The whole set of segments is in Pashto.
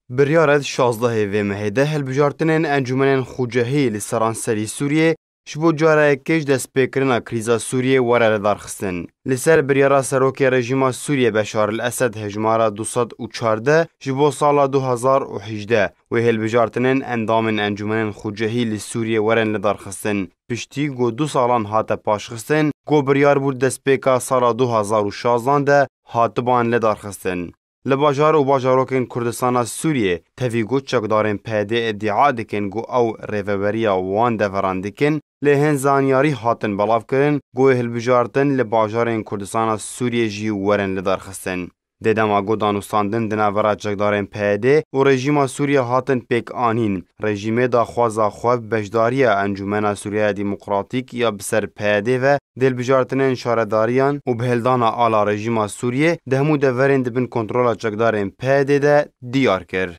بریارد 16 و مهده هلبجارتنین انجمنین خوجهی لسرانسری سوریه شبو جاره کش دست پیکرنا کریزا سوریه وره لدارخستن. لسر بریارا سروکی رژیما سوریه بشار الاسد هجمارا 214 شبو سالا 2018 و هلبجارتنین اندامن انجمنین خوجهی لسوریه ورن لدارخستن. پشتی گو 2 سالان هاته پاشخستن گو بریار بود دست پیکا سالا 2016 ده هاتبان لدارخستن. لباجار و باجاروکن کردستان سوریه تفیگو چکدارن پیده ادعا دکن گو او ریوبریا وان دفران دکن لهن زانیاری هاتن بلاف کرن گو هلبجارتن لباجارن کردستان سوریه جی ورن لدارخستن. دیدما گو دانوستاندن دناورا چکدارن پیده و رژیم سوریه هاتن پیک آنین رژیم دا خوازا خواب بجداری انجمن سوریه دموکراتیک یا بسر پیده و دل بجارتنین شارداریان و بهلدانا آلا رژیم سوریه دهمو دورین دبن کنترولا چکدارن پیده ده دیار کر.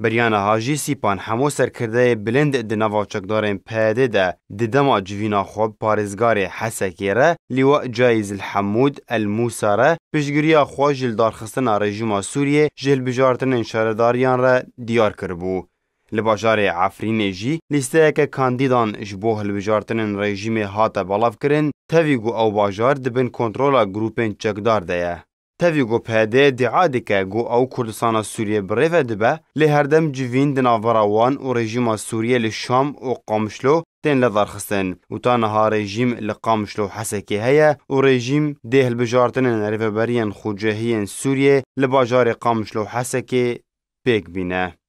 بریان هاجی سیپان همو سرکرده بلند دنوا چکدارن پیده ده ددما جوینا خواب پارزگار حسکیره لیوا جایز الحمود الموساره پشگیری خواه جلدار خستن رژیم سوریه جل بجارتنین شارداریان را دیار کربو. لباجار عفرین جی لیسته که کاندیدان جبوه لبجارتنین رژیم هاتا بلاف کرن تاویگو او باجار دبن کنترولا گروپین چکدار ده. تاویگو پیده دعا دکه گو او کردستان سوریه بریوه دبه لی هردم جوین دناوراوان و رژیم سوریه لشام و قامشلو تین لدارخستن و تا نها رژیم لقامشلو حسکی هیا و رژیم ده البجارتنین ریوبرین خوجهین سوریه لباجار قامشلو حسکی پیک بینه.